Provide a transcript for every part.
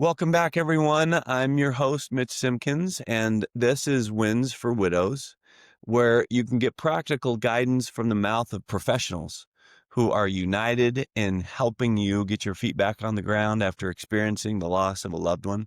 Welcome back, everyone. I'm your host, Mitch Simpkins, and this is Wins for Widows, where you can get practical guidance from the mouth of professionals who are united in helping you get your feet back on the ground after experiencing the loss of a loved one.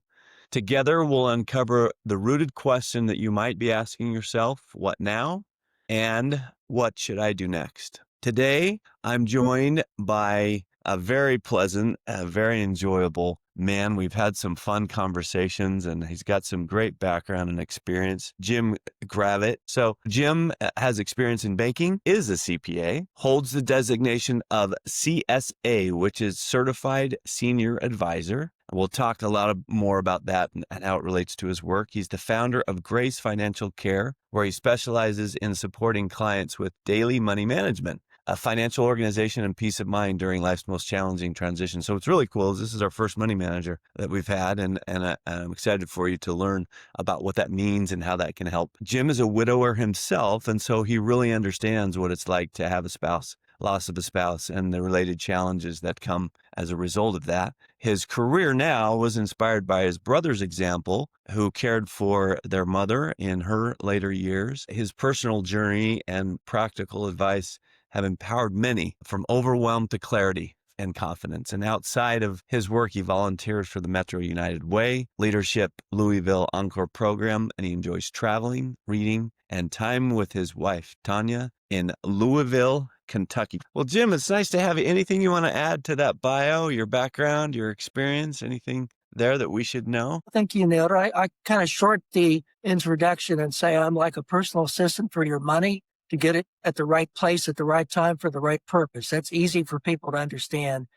Together, we'll uncover the rooted question that you might be asking yourself, what now? And what should I do next? Today, I'm joined by a very pleasant, very enjoyable man. We've had some fun conversations and he's got some great background and experience, Jim Gravitt. So Jim has experience in banking, is a CPA, holds the designation of CSA, which is Certified Senior Advisor. We'll talk a lot more about that and how it relates to his work. He's the founder of Grace Financial Care, where he specializes in supporting clients with daily money management, a financial organization, and peace of mind during life's most challenging transition. So what's really cool is this is our first money manager that we've had, and I'm excited for you to learn about what that means and how that can help. Jim is a widower himself, and so he really understands what it's like to have a spouse, loss of a spouse, and the related challenges that come as a result of that. His career now was inspired by his brother's example, who cared for their mother in her later years. His personal journey and practical advice have empowered many from overwhelm to clarity and confidence. And outside of his work, he volunteers for the Metro United Way, Leadership Louisville Encore program, and he enjoys traveling, reading, and time with his wife, Tanya, in Louisville, Kentucky. Well, Jim, it's nice to have you. Anything you want to add to that bio, your background, your experience, anything there that we should know? I think you nailed it. I kind of short the introduction and say I'm like a personal assistant for your money to get it at the right place at the right time for the right purpose. That's easy for people to understand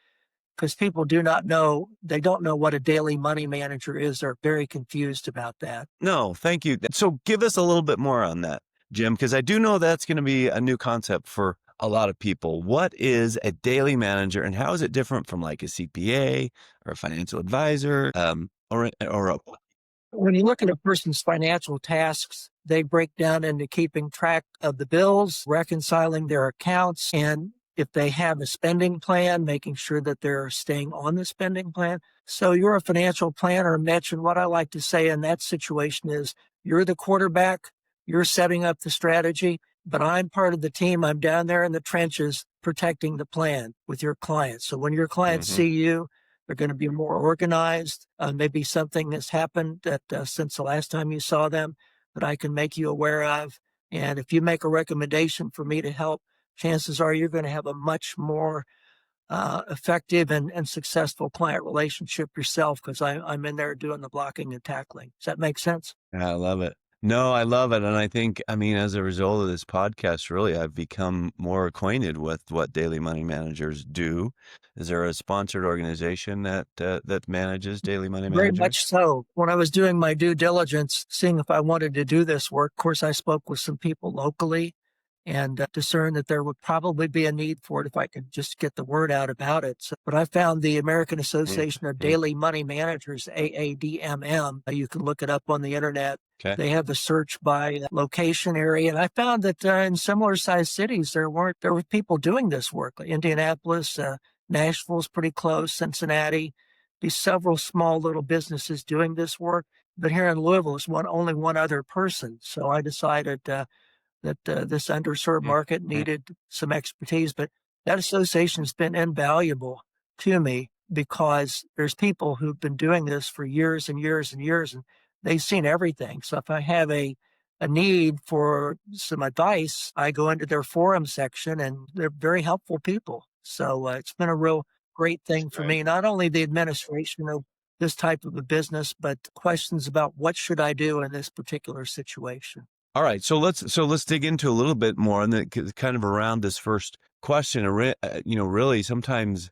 because people do not know, they don't know what a daily money manager is. They're very confused about that. No, thank you. So give us a little bit more on that, Jim, because I do know that's going to be a new concept for a lot of people. What is a daily manager and how is it different from like a CPA or a financial advisor or a... When you look at a person's financial tasks, they break down into keeping track of the bills, reconciling their accounts, and if they have a spending plan, making sure that they're staying on the spending plan. So you're a financial planner, Mitch, and what I like to say in that situation is you're the quarterback, you're setting up the strategy, but I'm part of the team. I'm down there in the trenches protecting the plan with your clients. So when your clients see you, they're going to be more organized. Maybe something has happened that since the last time you saw them that I can make you aware of. And if you make a recommendation for me to help, chances are you're going to have a much more effective and successful client relationship yourself because I'm in there doing the blocking and tackling. Does that make sense? I love it. No, I love it. And I think, I mean, as a result of this podcast, really, I've become more acquainted with what daily money managers do. Is there a sponsored organization that manages daily money Very managers? much so. When I was doing my due diligence, seeing if I wanted to do this work, of course, I spoke with some people locally and discerned that there would probably be a need for it if I could just get the word out about it. So, but I found the American Association of Daily Money Managers, AADMM. You can look it up on the internet. Okay. They have a search by location area. And I found that in similar sized cities, there were people doing this work. Like Indianapolis, Nashville's pretty close, Cincinnati. These several small little businesses doing this work. But here in Louisville, it's only one other person. So I decided that this underserved market needed some expertise. But that association has been invaluable to me because there's people who've been doing this for years and years and years, and they've seen everything. So if I have a need for some advice, I go into their forum section, and they're very helpful people. So it's been a real great thing for me, not only the administration of this type of a business, but questions about what should I do in this particular situation. All right, so let's dig into a little bit more on the kind of around this first question. Really, sometimes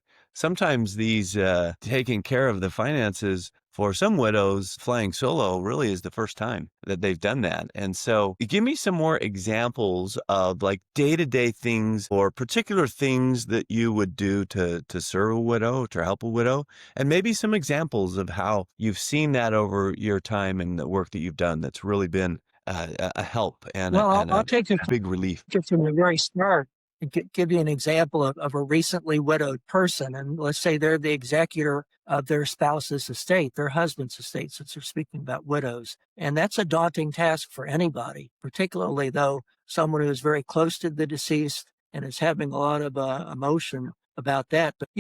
these taking care of the finances for some widows, flying solo really is the first time that they've done that. And so, give me some more examples of like day-to-day things or particular things that you would do to serve a widow, to help a widow, and maybe some examples of how you've seen that over your time and the work that you've done that's really been a help and I'll take a big relief. it from the very start. give you an example of a recently widowed person, and let's say they're the executor of their spouse's estate, their husband's estate, since we're speaking about widows. And that's a daunting task for anybody, particularly though someone who is very close to the deceased and is having a lot of emotion about that. But,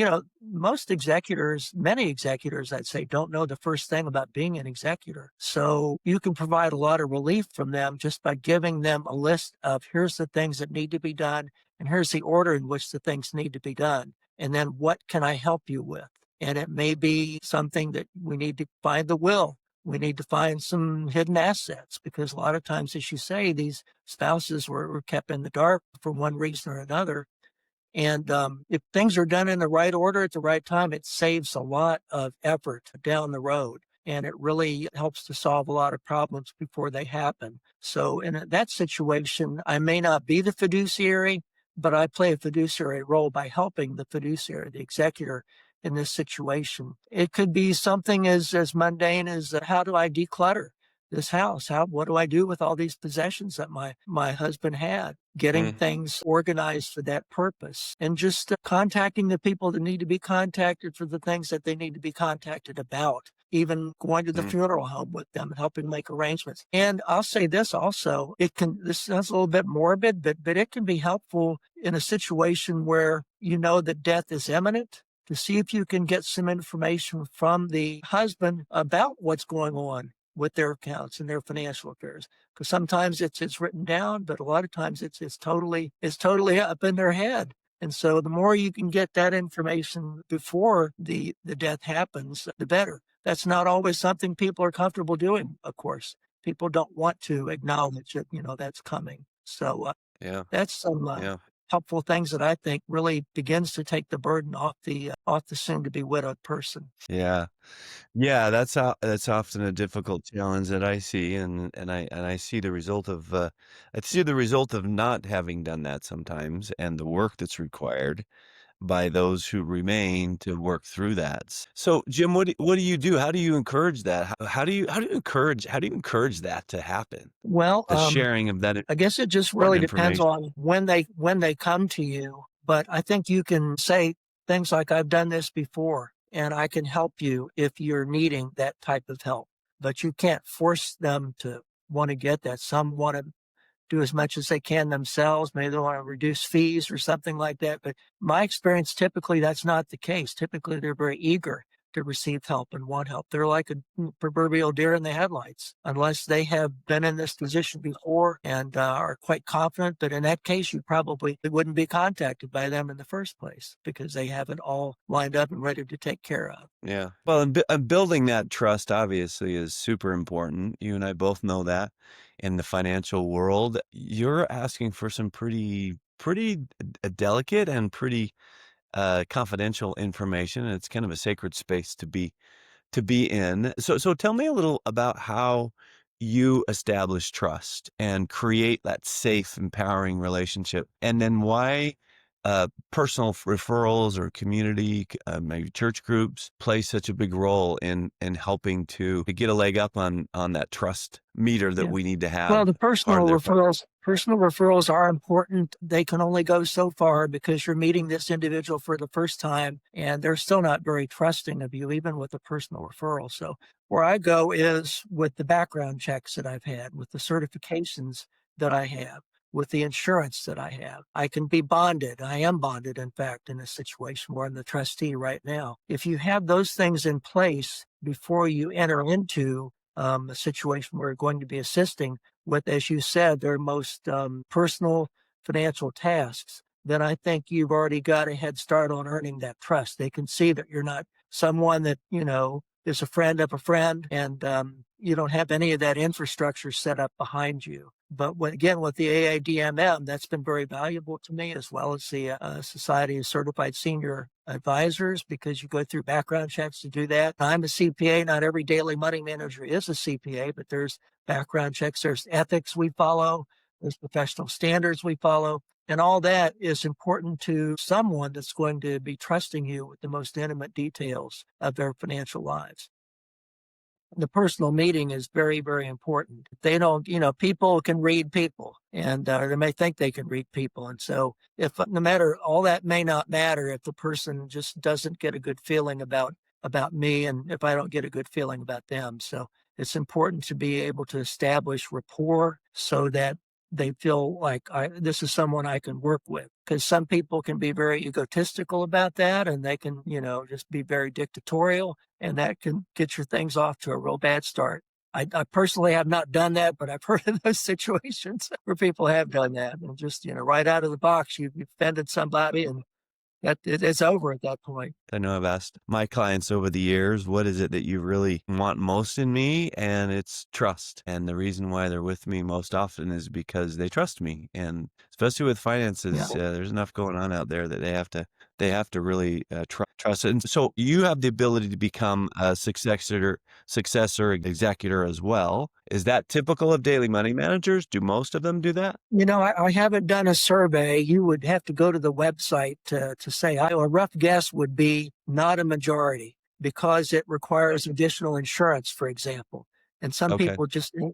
most executors, many executors, I'd say, don't know the first thing about being an executor. So you can provide a lot of relief from them just by giving them a list of here's the things that need to be done, and here's the order in which the things need to be done. And then what can I help you with? And it may be something that we need to find the will. We need to find some hidden assets because a lot of times, as you say, these spouses were kept in the dark for one reason or another. And if things are done in the right order at the right time, it saves a lot of effort down the road. And it really helps to solve a lot of problems before they happen. So in that situation, I may not be the fiduciary, but I play a fiduciary role by helping the fiduciary, the executor in this situation. It could be something as mundane as how do I declutter this house? What do I do with all these possessions that my husband had? Getting Mm, things organized for that purpose and just contacting the people that need to be contacted for the things that they need to be contacted about, even going to the mm, funeral home with them and helping make arrangements. And I'll say this also, this sounds a little bit morbid, but it can be helpful in a situation where you know that death is imminent to see if you can get some information from the husband about what's going on with their accounts and their financial affairs. Because sometimes it's written down, but a lot of times it's totally up in their head. And so the more you can get that information before the death happens, the better. That's not always something people are comfortable doing, of course. People don't want to acknowledge that, that's coming. So yeah, that's some yeah, helpful things that I think really begins to take the burden off the soon to be widowed person. yeah. Yeah, that's often a difficult challenge that I see, and I see the result of, I see the result of not having done that sometimes and the work that's required by those who remain to work through that. So, Jim, what do you do? How do you encourage that? How do you encourage that to happen? Well, The sharing of that I guess it just important really depends information. on when they come to you. But I think you can say things like, I've done this before and I can help you if you're needing that type of help. But you can't force them to want to get that. Some want to do as much as they can themselves. Maybe they want to reduce fees or something like that. But my experience, typically, that's not the case. Typically, they're very eager to receive help and want help. They're like a proverbial deer in the headlights, unless they have been in this position before and are quite confident. But in that case, you probably wouldn't be contacted by them in the first place because they have it all lined up and ready to take care of. Yeah. Well, and building that trust obviously is super important. You and I both know that in the financial world, you're asking for some pretty delicate and pretty confidential information. And it's kind of a sacred space to be in. So tell me a little about how you establish trust and create that safe, empowering relationship, and then why personal referrals or community, maybe church groups, play such a big role in helping to get a leg up on that trust meter that Yeah. we need to Well, have the part of their. personal referrals are important. They can only go so far because you're meeting this individual for the first time and they're still not very trusting of you, even with a personal referral. So where I go is with the background checks that I've had, with the certifications that I have, with the insurance that I have. I can be bonded. I am bonded, in fact, in a situation where I'm the trustee right now. If you have those things in place before you enter into a situation where you're going to be assisting with, as you said, their most personal financial tasks, then I think you've already got a head start on earning that trust. They can see that you're not someone that, is a friend of a friend and you don't have any of that infrastructure set up behind you. But again, with the AIDMM, that's been very valuable to me, as well as the Society of Certified Senior Advisors, because you go through background checks to do that. I'm a CPA. Not every daily money manager is a CPA, but there's background checks. There's ethics we follow. There's professional standards we follow. And all that is important to someone that's going to be trusting you with the most intimate details of their financial lives. The personal meeting is very, very important. They don't, people can read people, and they may think they can read people. And so, if no matter all that may not matter if the person just doesn't get a good feeling about me, and if I don't get a good feeling about them. So it's important to be able to establish rapport so that they feel like this is someone I can work with. Because some people can be very egotistical about that, and they can, just be very dictatorial, and that can get your things off to a real bad start. I personally have not done that, but I've heard of those situations where people have done that, and just, right out of the box, you've offended somebody, and it's over at that point. I know I've asked my clients over the years, what is it that you really want most in me? And it's trust. And the reason why they're with me most often is because they trust me. And especially with Yeah. finances, there's enough going on out there that they have to really trust it. And so you have the ability to become a successor executor as well. Is that typical of daily money managers? Do most of them do that? I haven't done a survey. You would have to go to the website to say. A rough guess would be not a majority because it requires additional insurance, for example. And some Okay. people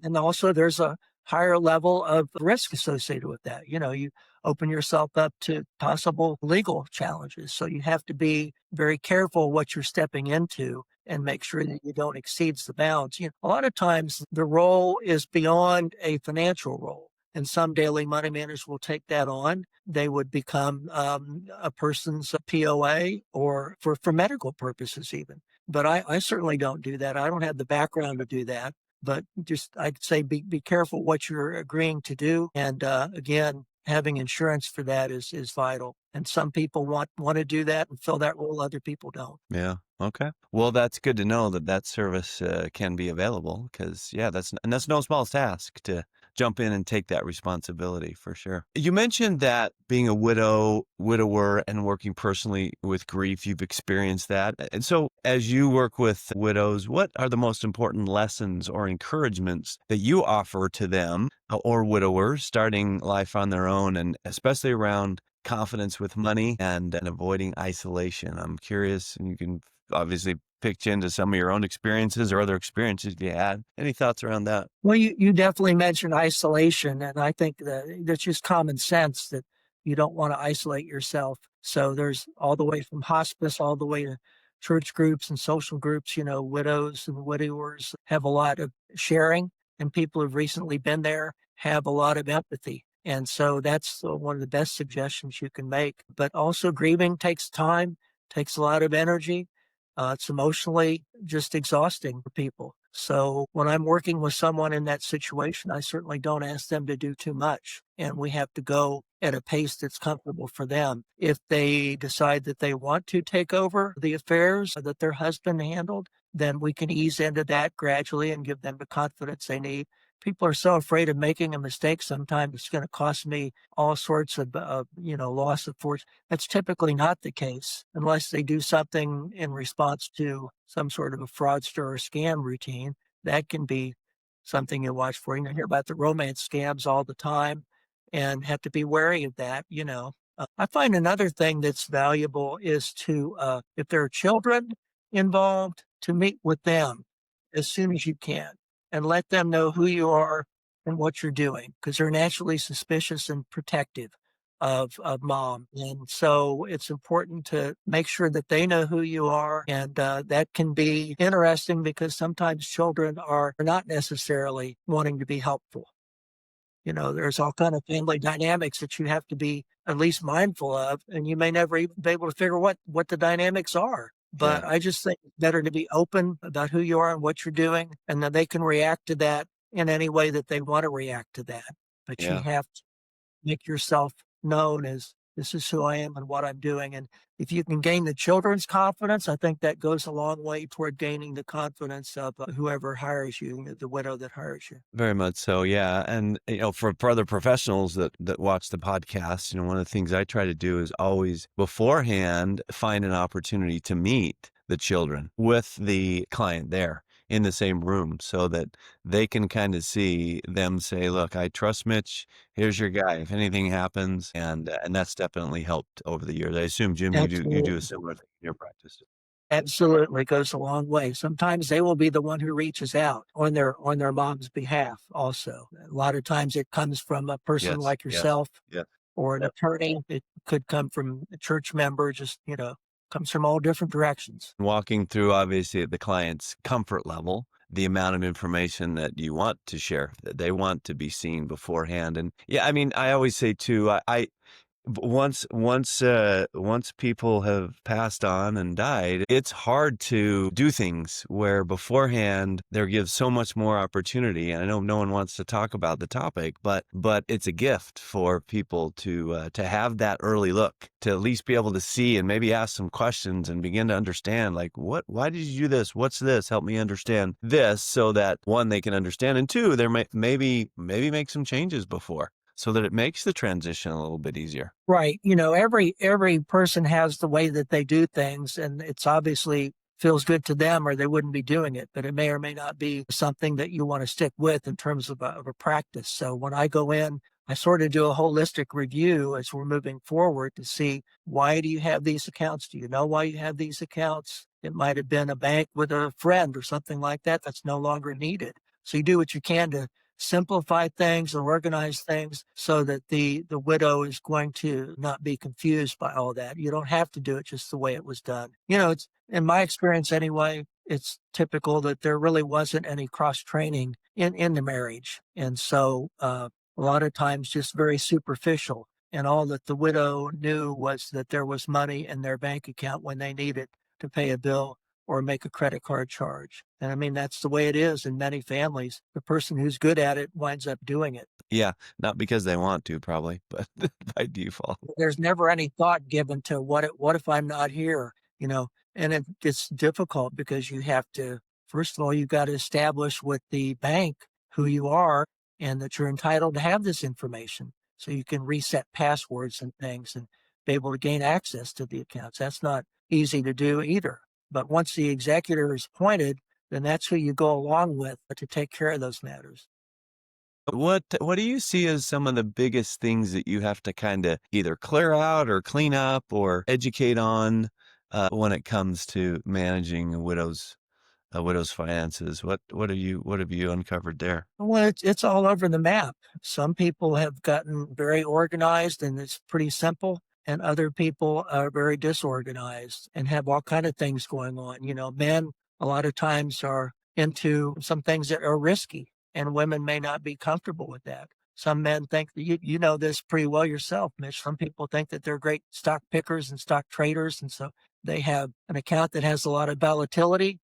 and also there's a higher level of risk associated with that. You open yourself up to possible legal challenges. So you have to be very careful what you're stepping into and make sure that you don't exceed the bounds. A lot of times the role is beyond a financial role, and some daily money managers will take that on. They would become a person's POA or for medical purposes even. But I certainly don't do that. I don't have the background to do that. But just I'd say be careful what you're agreeing to do. And again, having insurance for that is vital. And some people want to do that and fill that role. Other people don't. Yeah. Okay. Well, that's good to know that that service can be available because, yeah, that's no small task to jump in and take that responsibility for sure. You mentioned that being a widower, and working personally with grief, you've experienced that. And so, as you work with widows, what are the most important lessons or encouragements that you offer to them or widowers starting life on their own, and especially around confidence with money and avoiding isolation? I'm curious, and you can obviously pitch into some of your own experiences or other experiences you had. Any thoughts around that? Well, you definitely mentioned isolation, and I think that that's just common sense that you don't want to isolate yourself. So there's all the way from hospice all the way to church groups and social groups. Widows and widowers have a lot of sharing, and people who've recently been there have a lot of empathy. And so that's one of the best suggestions you can make. But also, grieving takes time, takes a lot of energy. It's emotionally just exhausting for people. So when I'm working with someone in that situation, I certainly don't ask them to do too much. And we have to go at a pace that's comfortable for them. If they decide that they want to take over the affairs that their husband handled, then we can ease into that gradually and give them the confidence they need. People are so afraid of making a mistake. Sometimes it's going to cost me all sorts of, loss of fortune. That's typically not the case unless they do something in response to some sort of a fraudster or scam routine. That can be something you watch for. You hear about the romance scams all the time and have to be wary of that. I find another thing that's valuable is if there are children involved, to meet with them as soon as you can and let them know who you are and what you're doing because they're naturally suspicious and protective of mom. And so it's important to make sure that they know who you are. And that can be interesting because sometimes children are not necessarily wanting to be helpful. There's all kind of family dynamics that you have to be at least mindful of, and you may never even be able to figure what the dynamics are. Yeah. But I just think it's better to be open about who you are and what you're doing, and then they can react to that in any way that they want to react to that. But you Yeah. have to make yourself known as this is who I am and what I'm doing. And if you can gain the children's confidence, I think that goes a long way toward gaining the confidence of whoever hires you, the widow that hires you. Very much so, yeah. And for other professionals that watch the podcast, one of the things I try to do is always beforehand find an opportunity to meet the children with the client there in the same room so that they can kind of see them say, "Look, I trust Mitch. Here's your guy if anything happens." And that's definitely helped over the years. I assume, Jim, you do a Absolutely. similar thing in your practice. Absolutely goes a long way. Sometimes they will be the one who reaches out on their mom's behalf also. A lot of times it comes from a person Yes, like yes, yourself yeah. or an attorney. It could come from a church member, just, comes from all different directions. Walking through, obviously, the client's comfort level, the amount of information that you want to share, that they want to be seen beforehand. And yeah, I mean, I always say too, once people have passed on and died, it's hard to do things where beforehand there gives so much more opportunity. And I know no one wants to talk about the topic, but it's a gift for people to have that early look, to at least be able to see and maybe ask some questions and begin to understand, like, why did you do this? What's this? Help me understand this, so that one, they can understand, and two, there maybe make some changes before, so that it makes the transition a little bit easier. Right. Every person has the way that they do things, and it's obviously feels good to them or they wouldn't be doing it, but it may or may not be something that you want to stick with in terms of a practice. So when I go in, I sort of do a holistic review as we're moving forward to see, why do you have these accounts? Do you know why you have these accounts? It might have been a bank with a friend or something like that that's no longer needed. So you do what you can to simplify things and organize things so that the widow is going to not be confused by all that. You don't have to do it just the way it was done. It's in my experience anyway, it's typical that there really wasn't any cross training in the marriage. And so a lot of times just very superficial. And all that the widow knew was that there was money in their bank account when they needed to pay a bill or make a credit card charge. And I mean, that's the way it is in many families. The person who's good at it winds up doing it. Yeah, not because they want to, probably, but by default. There's never any thought given to what if I'm not here, and it's difficult because you have to, first of all, you've got to establish with the bank who you are and that you're entitled to have this information so you can reset passwords and things and be able to gain access to the accounts. That's not easy to do either. But once the executor is appointed, then that's who you go along with to take care of those matters. What do you see as some of the biggest things that you have to kinda either clear out or clean up or educate on, when it comes to managing a widow's finances? What have you uncovered there? Well, it's all over the map. Some people have gotten very organized and it's pretty simple, and other people are very disorganized and have all kind of things going on. Men a lot of times are into some things that are risky, and women may not be comfortable with that. Some men think that you know this pretty well yourself, Mitch. Some people think that they're great stock pickers and stock traders, and so they have an account that has a lot of volatility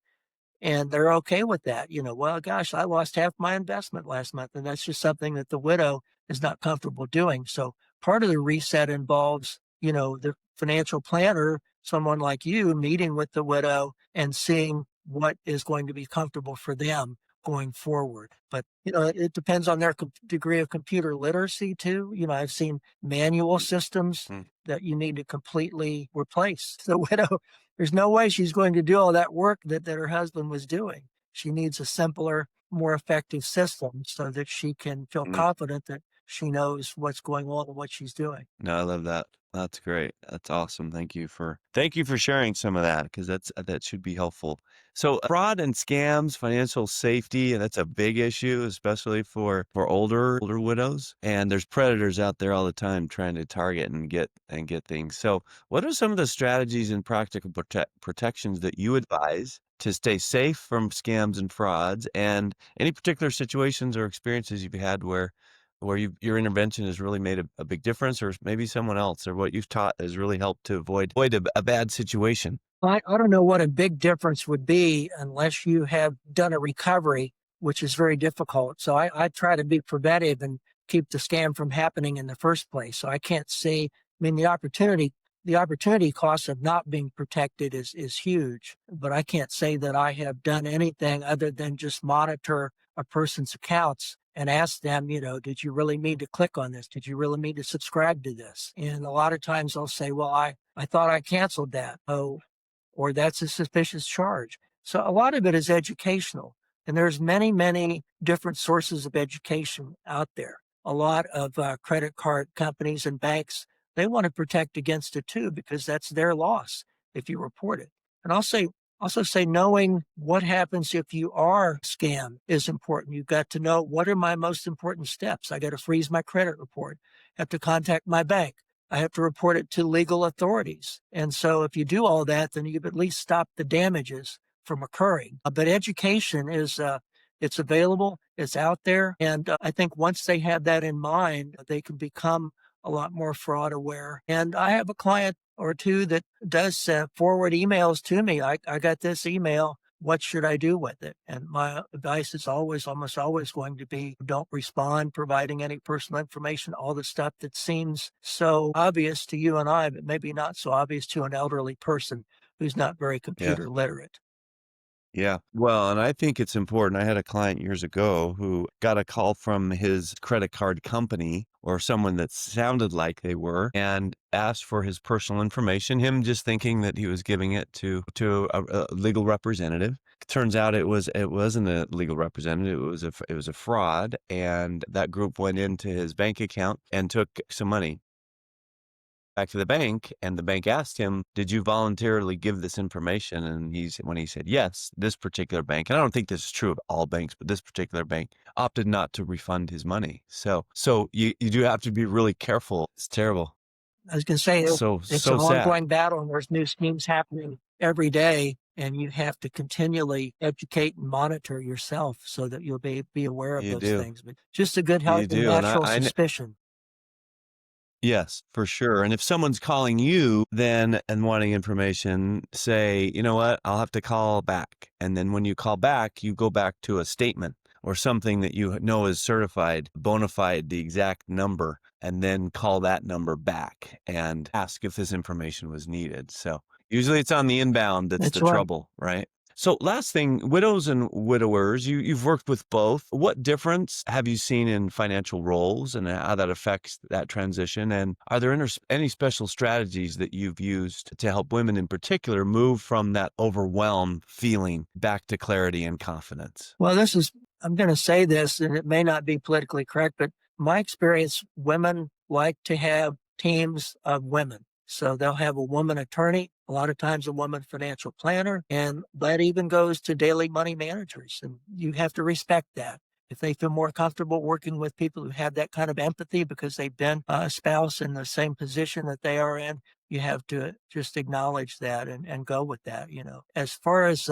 and they're okay with that. Well, gosh, I lost half my investment last month. And that's just something that the widow is not comfortable doing. So part of the reset involves, the financial planner, someone like you, meeting with the widow and seeing what is going to be comfortable for them going forward. But, it depends on their degree of computer literacy too. I've seen manual systems Mm. that you need to completely replace. The widow, there's no way she's going to do all that work that her husband was doing. She needs a simpler, more effective system so that she can feel Mm. confident that she knows what's going on and what she's doing. No, I love that. That's great. That's awesome. Thank you for sharing some of that, because that should be helpful. So fraud and scams, financial safety, and that's a big issue, especially for older widows. And there's predators out there all the time trying to target and get things. So what are some of the strategies and practical protections that you advise to stay safe from scams and frauds, and any particular situations or experiences you've had where your intervention has really made a big difference, or maybe someone else, or what you've taught has really helped to avoid a bad situation? I don't know what a big difference would be unless you have done a recovery, which is very difficult. So I try to be preventive and keep the scam from happening in the first place. So I can't say, I mean, the opportunity cost of not being protected is huge, but I can't say that I have done anything other than just monitor a person's accounts and ask them, did you really need to click on this? Did you really need to subscribe to this? And a lot of times they'll say, well, I thought I canceled that. Oh, or that's a suspicious charge. So a lot of it is educational. And there's many, many different sources of education out there. A lot of credit card companies and banks, they want to protect against it too, because that's their loss if you report it. And also say knowing what happens if you are scammed is important. You've got to know what are my most important steps. I got to freeze my credit report, have to contact my bank. I have to report it to legal authorities. And so if you do all that, then you've at least stopped the damages from occurring. But education is it's available, it's out there. And I think once they have that in mind, they can become a lot more fraud aware. And I have a client or two that does forward emails to me. I got this email. What should I do with it? And my advice is almost always going to be don't respond, providing any personal information, all the stuff that seems so obvious to you and I, but maybe not so obvious to an elderly person who's not very Yeah. computer literate. Yeah. Well, and I think it's important. I had a client years ago who got a call from his credit card company or someone that sounded like they were and asked for his personal information, him just thinking that he was giving it to a legal representative. Turns out it wasn't a legal representative. It was a fraud, and that group went into his bank account and took some money back to the bank, and the bank asked him, "Did you voluntarily give this information?" And when he said yes, this particular bank, and I don't think this is true of all banks, but this particular bank opted not to refund his money. So you do have to be really careful. It's terrible. I was going to say it's So an sad. ongoing battle, and there's new schemes happening every day, and you have to continually educate and monitor yourself so that you'll be aware of You those do. things. But just a good, You healthy, do. And natural suspicion. yes, for sure. And if someone's calling you then and wanting information, say, you know what, I'll have to call back. And then when you call back, you go back to a statement or something that you know is certified, bona fide, the exact number, and then call that number back and ask if this information was needed. So usually it's on the inbound that's That's the right. trouble, right? So last thing, widows and widowers, you've worked with both. What difference have you seen in financial roles and how that affects that transition? And are there any special strategies that you've used to help women in particular move from that overwhelm feeling back to clarity and confidence? Well, I'm going to say this, and it may not be politically correct, but my experience, women like to have teams of women. So they'll have a woman attorney, a lot of times a woman financial planner, and that even goes to daily money managers. And you have to respect that. If they feel more comfortable working with people who have that kind of empathy because they've been a spouse in the same position that they are in, you have to just acknowledge that and go with that. As far as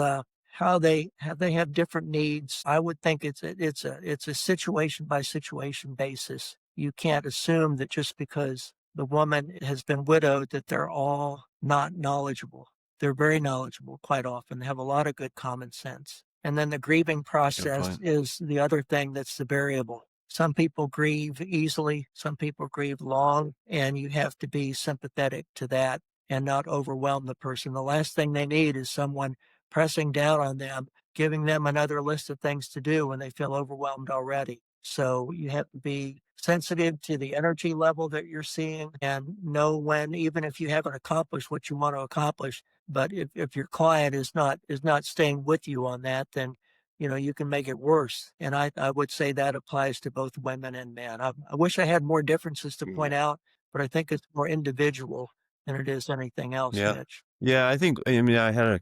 how they have different needs, I would think it's a situation by situation basis. You can't assume that just because the woman has been widowed that they're all not knowledgeable. They're very knowledgeable quite often. They have a lot of good common sense. And then the grieving Good process point. is the other thing that's the variable. Some people grieve easily, some people grieve long, and you have to be sympathetic to that and not overwhelm the person. The last thing they need is someone pressing down on them, giving them another list of things to do when they feel overwhelmed already. So you have to be sensitive to the energy level that you're seeing and know when, even if you haven't accomplished what you want to accomplish, but if your client is not staying with you on that, then you can make it worse. And I would say that applies to both women and men. I wish I had more differences to point out, but I think it's more individual than it is anything else, Yeah. Mitch. Yeah, I mean, I had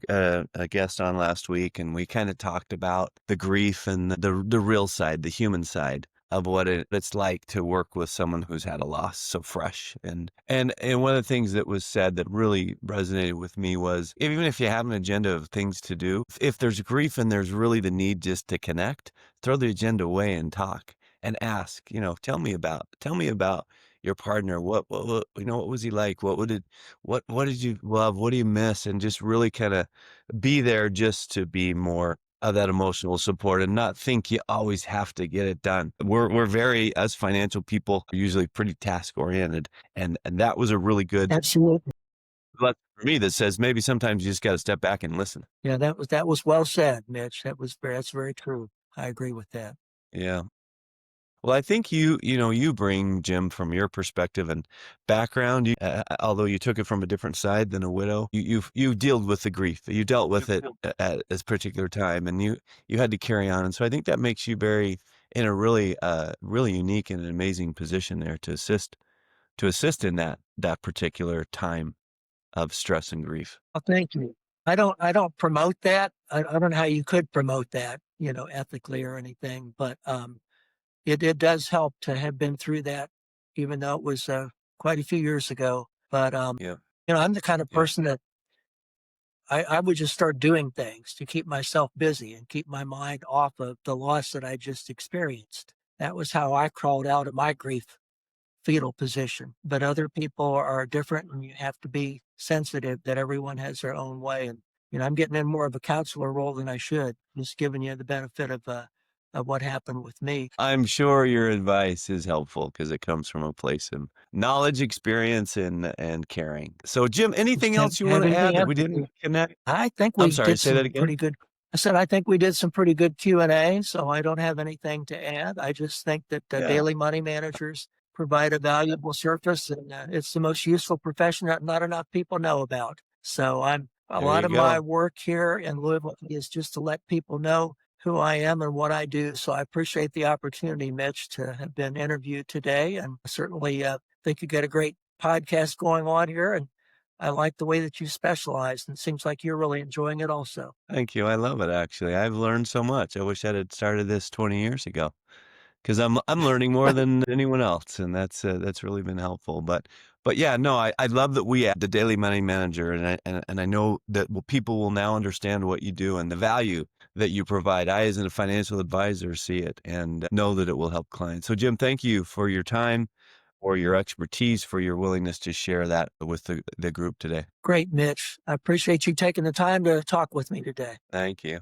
a guest on last week, and we kind of talked about the grief and the real side, the human side of what it's like to work with someone who's had a loss so fresh. And one of the things that was said that really resonated with me was even if you have an agenda of things to do, if there's grief and there's really the need just to connect, throw the agenda away and talk and ask, tell me about your partner. What was he like? What did you love? What do you miss? And just really kind of be there just to be more of that emotional support and not think you always have to get it done. We're very, as financial people, usually pretty task oriented. And that was a really good Absolutely. lesson for me that says maybe sometimes you just got to step back and listen. Yeah, that was well said, Mitch. That's very true. I agree with that. Yeah. Well, I think you bring, Jim, from your perspective and background, although you took it from a different side than a widow, you dealt with the grief. You dealt with it at this particular time, and you had to carry on. And so I think that makes you very in a really unique and amazing position there to assist in that particular time of stress and grief. Well, thank you. I don't promote that. I don't know how you could promote that, ethically or anything, but it does help to have been through that, even though it was quite a few years ago. But Yeah. I'm the kind of Yeah. person that I would just start doing things to keep myself busy and keep my mind off of the loss that I just experienced. That was how I crawled out of my grief fetal position. But other people are different, and you have to be sensitive that everyone has their own way. And I'm getting in more of a counselor role than I should. Just giving you the benefit of what happened with me. I'm sure your advice is helpful because it comes from a place of knowledge, experience, and caring. So, Jim, anything Just else you have want to add anything that we answered for didn't you. connect? I think I'm we sorry, did say that some again? pretty good. I said I think we did some pretty good Q&A, so I don't have anything to add. I just think that Yeah, daily money managers provide a valuable service, and it's the most useful profession that not enough people know about. So a there lot you of my go. work here in Louisville is just to let people know who I am and what I do. So I appreciate the opportunity, Mitch, to have been interviewed today, and certainly think you got a great podcast going on here, and I like the way that you specialize, and it seems like you're really enjoying it also. Thank you. I love it, actually. I've learned so much. I wish I had started this 20 years ago. Because I'm learning more than anyone else, and that's really been helpful. But yeah, no, I love that we add the daily money manager, and I know that people will now understand what you do and the value that you provide. I, as a financial advisor, see it and know that it will help clients. So, Jim, thank you for your time, for your expertise, for your willingness to share that with the group today. Great, Mitch. I appreciate you taking the time to talk with me today. Thank you.